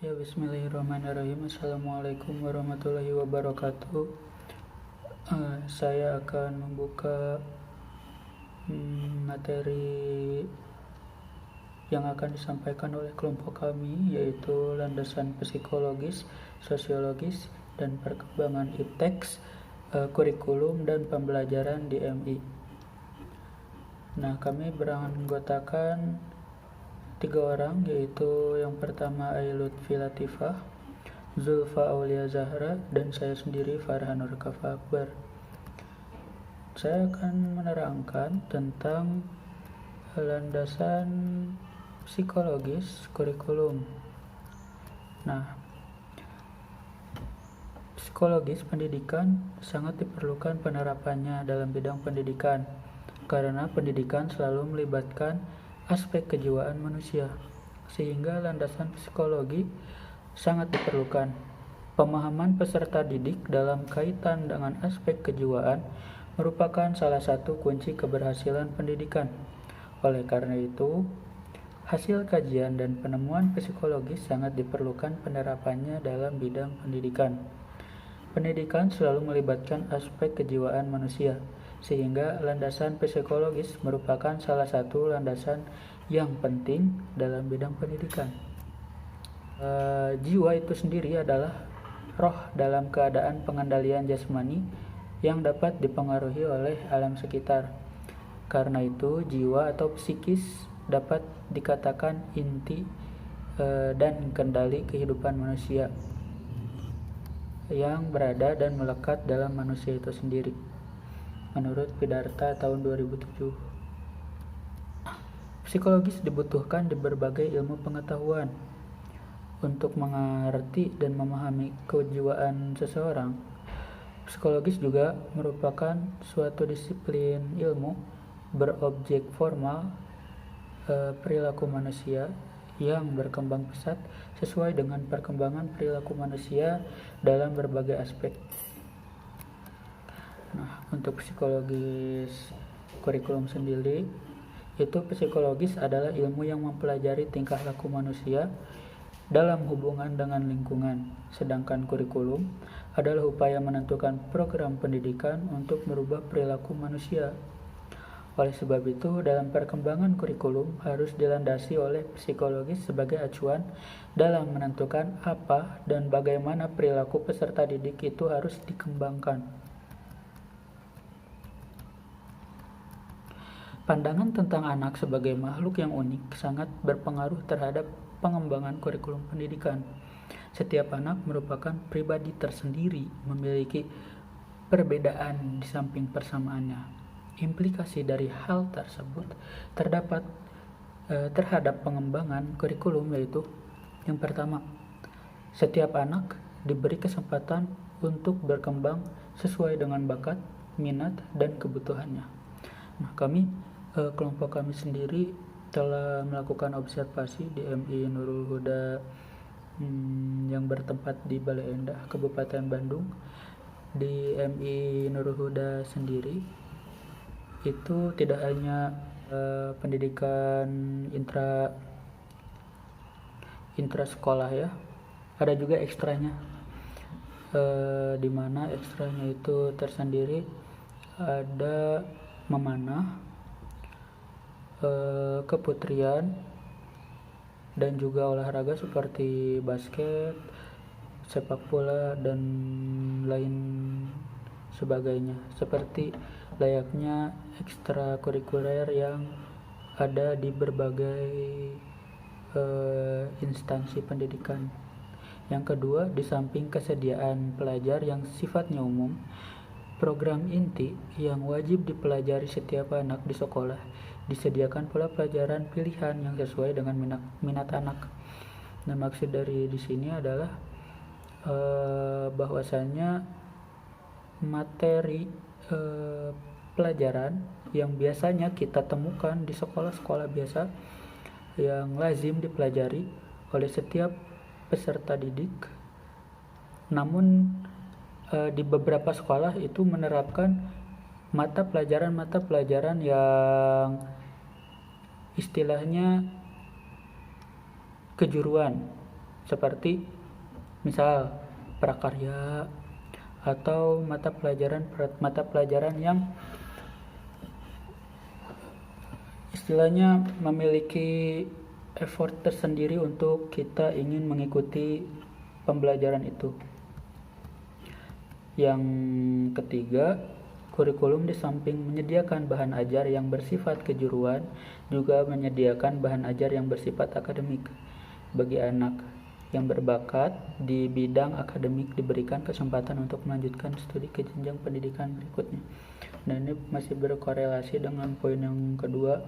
Ya, bismillahirrahmanirrahim. Assalamualaikum warahmatullahi wabarakatuh. Saya akan membuka materi yang akan disampaikan oleh kelompok kami, yaitu landasan psikologis, sosiologis, dan perkembangan IPTEX, kurikulum dan pembelajaran di MI. Nah, kami beranggotakan 3 orang, yaitu yang pertama Ailutfi Latifah, Zulfa Aulia Zahra, dan saya sendiri Farhan Nurkafa Akbar. Saya akan menerangkan tentang landasan psikologis kurikulum. Nah, psikologis pendidikan sangat diperlukan penerapannya dalam bidang pendidikan, karena pendidikan selalu melibatkan aspek kejiwaan manusia, sehingga landasan psikologi sangat diperlukan. Pemahaman peserta didik dalam kaitan dengan aspek kejiwaan merupakan salah satu kunci keberhasilan pendidikan. Oleh karena itu, hasil kajian dan penemuan psikologis sangat diperlukan penerapannya dalam bidang pendidikan. Pendidikan selalu melibatkan aspek kejiwaan manusia, sehingga landasan psikologis merupakan salah satu landasan yang penting dalam bidang pendidikan. Jiwa itu sendiri adalah roh dalam keadaan pengendalian jasmani yang dapat dipengaruhi oleh alam sekitar. Karena itu, jiwa atau psikis dapat dikatakan inti dan kendali kehidupan manusia yang berada dan melekat dalam manusia itu sendiri, menurut Pidarta tahun 2007. Psikologis dibutuhkan di berbagai ilmu pengetahuan untuk mengerti dan memahami kejiwaan seseorang. Psikologis juga merupakan suatu disiplin ilmu berobjek formal perilaku manusia yang berkembang pesat sesuai dengan perkembangan perilaku manusia dalam berbagai aspek. Nah, untuk psikologis kurikulum sendiri, itu psikologis adalah ilmu yang mempelajari tingkah laku manusia dalam hubungan dengan lingkungan, sedangkan kurikulum adalah upaya menentukan program pendidikan untuk merubah perilaku manusia. Oleh sebab itu, dalam perkembangan kurikulum harus dilandasi oleh psikologis sebagai acuan dalam menentukan apa dan bagaimana perilaku peserta didik itu harus dikembangkan. Pandangan tentang anak sebagai makhluk yang unik sangat berpengaruh terhadap pengembangan kurikulum pendidikan. Setiap anak merupakan pribadi tersendiri, memiliki perbedaan di samping persamaannya. Implikasi dari hal tersebut terdapat terhadap pengembangan kurikulum, yaitu yang pertama, setiap anak diberi kesempatan untuk berkembang sesuai dengan bakat, minat, dan kebutuhannya. Nah, kelompok kami sendiri telah melakukan observasi di MI Nurul Huda yang bertempat di Bale Endah, Kabupaten Bandung. Di MI Nurul Huda sendiri itu tidak hanya pendidikan intra sekolah ya, ada juga ekstranya, di mana ekstranya itu tersendiri ada memanah, keputrian, dan juga olahraga seperti basket, sepak bola, dan lain sebagainya, seperti layaknya ekstrakurikuler yang ada di berbagai instansi pendidikan. Yang kedua, di samping kesediaan pelajar yang sifatnya umum, program inti yang wajib dipelajari setiap anak di sekolah, disediakan pula pelajaran pilihan yang sesuai dengan minat anak. Nah, maksud dari di sini adalah bahwasannya materi pelajaran yang biasanya kita temukan di sekolah-sekolah biasa yang lazim dipelajari oleh setiap peserta didik, namun di beberapa sekolah itu menerapkan mata pelajaran yang istilahnya kejuruan, seperti misal prakarya atau mata pelajaran yang istilahnya memiliki effort tersendiri untuk kita ingin mengikuti pembelajaran itu. Yang ketiga, kurikulum di samping menyediakan bahan ajar yang bersifat kejuruan, juga menyediakan bahan ajar yang bersifat akademik. Bagi anak yang berbakat di bidang akademik diberikan kesempatan untuk melanjutkan studi ke jenjang pendidikan berikutnya. Dan ini masih berkorelasi dengan poin yang kedua,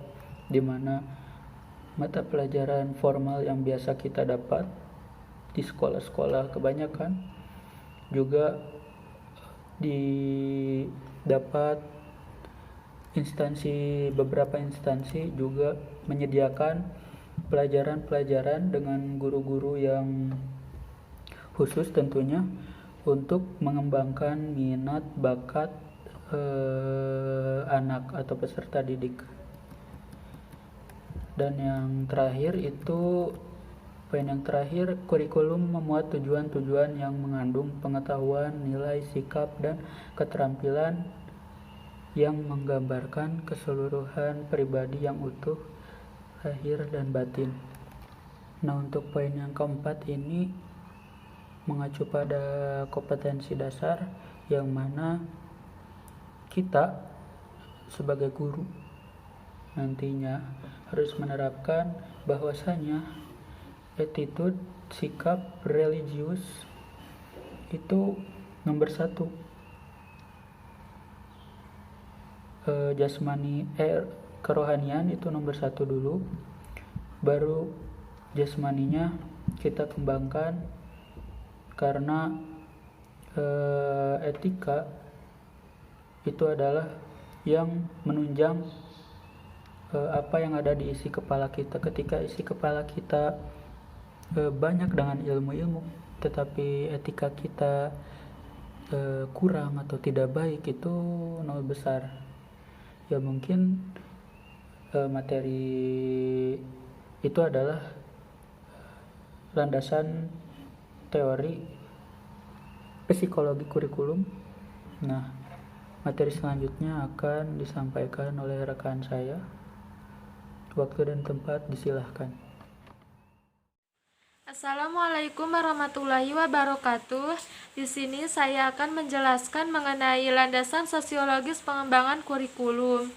di mana mata pelajaran formal yang biasa kita dapat di sekolah-sekolah kebanyakan juga didapat beberapa instansi juga menyediakan pelajaran-pelajaran dengan guru-guru yang khusus tentunya untuk mengembangkan minat bakat anak atau peserta didik. Dan poin yang terakhir, kurikulum memuat tujuan-tujuan yang mengandung pengetahuan, nilai, sikap, dan keterampilan yang menggambarkan keseluruhan pribadi yang utuh, lahir dan batin. Nah, untuk poin yang keempat ini mengacu pada kompetensi dasar, yang mana kita sebagai guru nantinya harus menerapkan bahwasanya attitude, sikap religius itu nomor satu. Kerohanian itu nomor satu dulu, baru jasmaninya kita kembangkan, karena etika itu adalah yang menunjang apa yang ada di isi kepala kita. Ketika isi kepala kita banyak dengan ilmu-ilmu, tetapi etika kita kurang atau tidak baik, itu nol besar. Ya mungkin materi itu adalah landasan teori psikologi kurikulum. Nah, materi selanjutnya akan disampaikan oleh rekan saya. Waktu dan tempat disilahkan. Assalamualaikum warahmatullahi wabarakatuh. Di sini saya akan menjelaskan mengenai landasan sosiologis pengembangan kurikulum.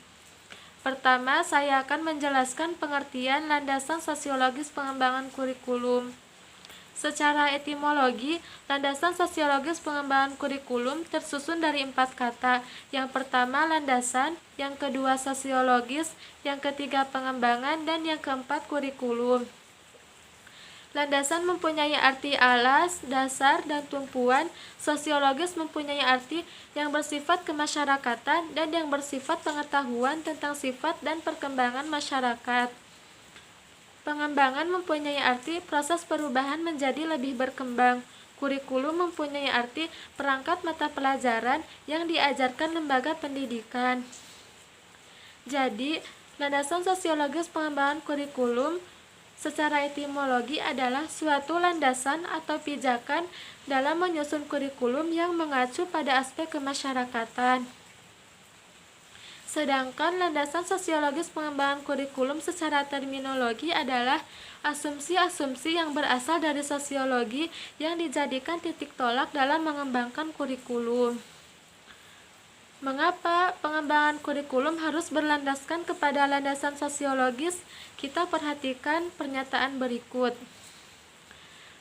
Pertama, saya akan menjelaskan pengertian landasan sosiologis pengembangan kurikulum. Secara etimologi, landasan sosiologis pengembangan kurikulum tersusun dari 4 kata. Yang pertama landasan, yang kedua sosiologis, yang ketiga pengembangan, dan yang keempat kurikulum. Landasan mempunyai arti alas, dasar, dan tumpuan. Sosiologis mempunyai arti yang bersifat kemasyarakatan dan yang bersifat pengetahuan tentang sifat dan perkembangan masyarakat. Pengembangan mempunyai arti proses perubahan menjadi lebih berkembang. Kurikulum mempunyai arti perangkat mata pelajaran yang diajarkan lembaga pendidikan. Jadi, landasan sosiologis pengembangan kurikulum secara etimologi adalah suatu landasan atau pijakan dalam menyusun kurikulum yang mengacu pada aspek kemasyarakatan. Sedangkan landasan sosiologis pengembangan kurikulum secara terminologi adalah asumsi-asumsi yang berasal dari sosiologi yang dijadikan titik tolak dalam mengembangkan kurikulum. Mengapa pengembangan kurikulum harus berlandaskan kepada landasan sosiologis? Kita perhatikan pernyataan berikut.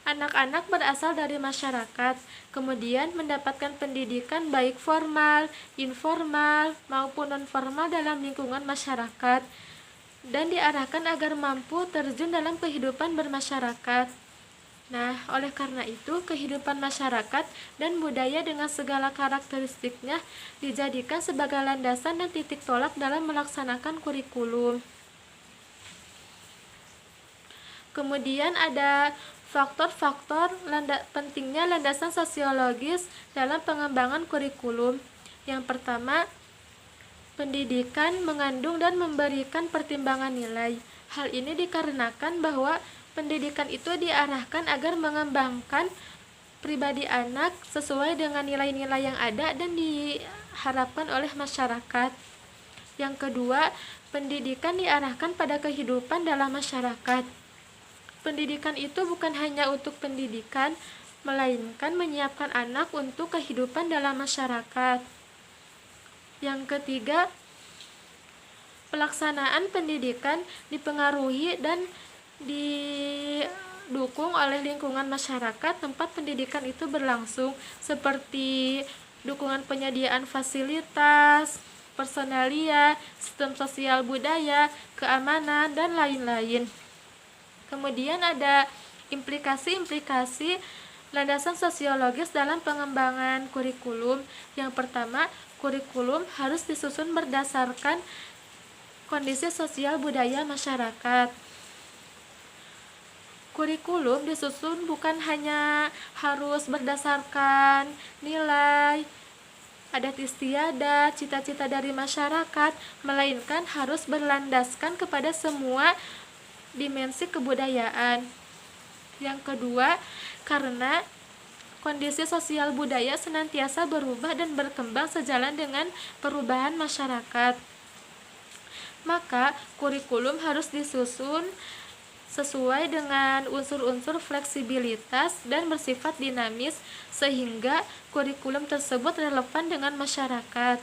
Anak-anak berasal dari masyarakat, kemudian mendapatkan pendidikan baik formal, informal, maupun non-formal dalam lingkungan masyarakat, dan diarahkan agar mampu terjun dalam kehidupan bermasyarakat. Nah, oleh karena itu, kehidupan masyarakat dan budaya dengan segala karakteristiknya dijadikan sebagai landasan dan titik tolak dalam melaksanakan kurikulum. Kemudian ada faktor-faktor pentingnya landasan sosiologis dalam pengembangan kurikulum. Yang pertama, pendidikan mengandung dan memberikan pertimbangan nilai. Hal ini dikarenakan bahwa Pendidikan itu diarahkan agar mengembangkan pribadi anak sesuai dengan nilai-nilai yang ada dan diharapkan oleh masyarakat. Yang kedua, pendidikan diarahkan pada kehidupan dalam masyarakat. Pendidikan itu bukan hanya untuk pendidikan, melainkan menyiapkan anak untuk kehidupan dalam masyarakat. Yang ketiga, pelaksanaan pendidikan dipengaruhi dan didukung oleh lingkungan masyarakat tempat pendidikan itu berlangsung, seperti dukungan penyediaan fasilitas, personalia, sistem sosial budaya, keamanan, dan lain-lain. Kemudian ada implikasi-implikasi landasan sosiologis dalam pengembangan kurikulum. Yang pertama, kurikulum harus disusun berdasarkan kondisi sosial budaya masyarakat. Kurikulum disusun bukan hanya harus berdasarkan nilai, adat istiadat, cita-cita dari masyarakat, melainkan harus berlandaskan kepada semua dimensi kebudayaan. Yang kedua, karena kondisi sosial budaya senantiasa berubah dan berkembang sejalan dengan perubahan masyarakat, maka kurikulum harus disusun sesuai dengan unsur-unsur fleksibilitas dan bersifat dinamis sehingga kurikulum tersebut relevan dengan masyarakat.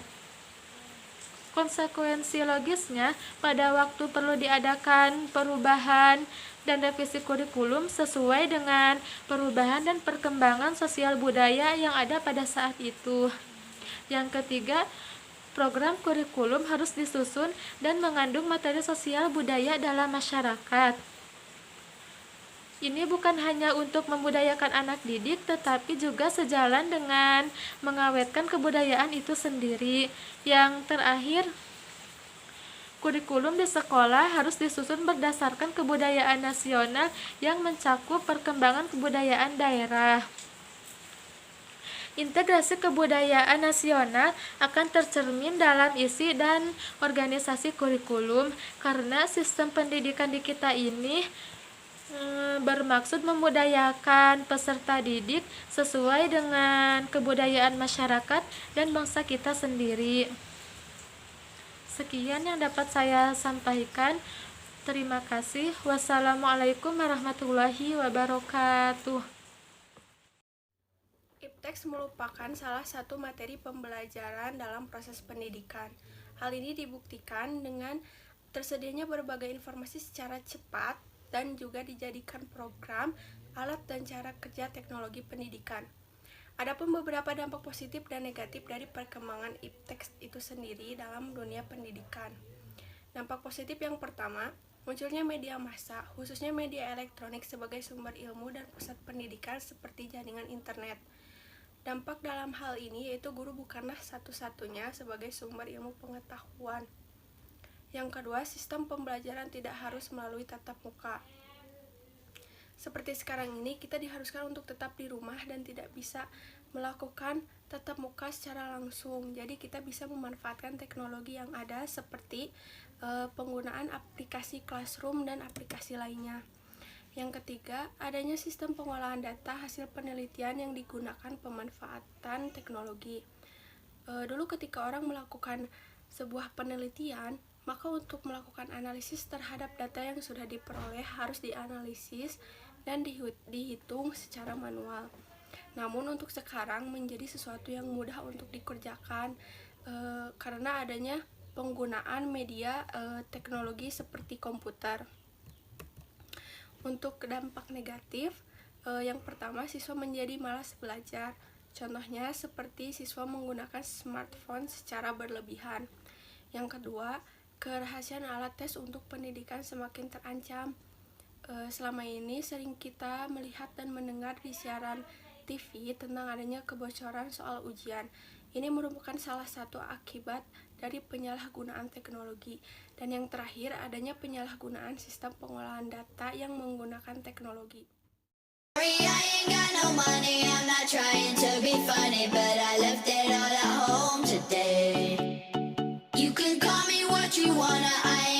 Konsekuensi logisnya, pada waktu perlu diadakan perubahan dan revisi kurikulum sesuai dengan perubahan dan perkembangan sosial budaya yang ada pada saat itu. Yang ketiga, program kurikulum harus disusun dan mengandung materi sosial budaya dalam masyarakat. Ini bukan hanya untuk membudayakan anak didik, tetapi juga sejalan dengan mengawetkan kebudayaan itu sendiri. Yang terakhir, kurikulum di sekolah harus disusun berdasarkan kebudayaan nasional yang mencakup perkembangan kebudayaan daerah. Integrasi kebudayaan nasional akan tercermin dalam isi dan organisasi kurikulum, karena sistem pendidikan di kita ini bermaksud membudayakan peserta didik sesuai dengan kebudayaan masyarakat dan bangsa kita sendiri. Sekian yang dapat saya sampaikan. Terima kasih. Wassalamualaikum warahmatullahi wabarakatuh. IPTEX merupakan salah satu materi pembelajaran dalam proses pendidikan. Hal ini dibuktikan dengan tersedianya berbagai informasi secara cepat dan juga dijadikan program, alat, dan cara kerja teknologi pendidikan. Adapun beberapa dampak positif dan negatif dari perkembangan IPTEX itu sendiri dalam dunia pendidikan. Dampak positif yang pertama, munculnya media massa, khususnya media elektronik sebagai sumber ilmu dan pusat pendidikan seperti jaringan internet. Dampak dalam hal ini yaitu guru bukanlah satu-satunya sebagai sumber ilmu pengetahuan. Yang kedua, sistem pembelajaran tidak harus melalui tatap muka. Seperti sekarang ini, kita diharuskan untuk tetap di rumah dan tidak bisa melakukan tatap muka secara langsung. Jadi kita bisa memanfaatkan teknologi yang ada seperti penggunaan aplikasi Classroom dan aplikasi lainnya. Yang ketiga, adanya sistem pengolahan data hasil penelitian yang digunakan pemanfaatan teknologi. Dulu ketika orang melakukan sebuah penelitian, maka untuk melakukan analisis terhadap data yang sudah diperoleh harus dianalisis dan dihitung secara manual. Namun untuk sekarang menjadi sesuatu yang mudah untuk dikerjakan karena adanya penggunaan media teknologi seperti komputer. Untuk dampak negatif, yang pertama, siswa menjadi malas belajar. Contohnya seperti siswa menggunakan smartphone secara berlebihan. Yang kedua, kerahasiaan alat tes untuk pendidikan semakin terancam. Selama ini sering kita melihat dan mendengar di siaran TV tentang adanya kebocoran soal ujian. Ini merupakan salah satu akibat dari penyalahgunaan teknologi. Dan yang terakhir, adanya penyalahgunaan sistem pengolahan data yang menggunakan teknologi. You can call me what you wanna, I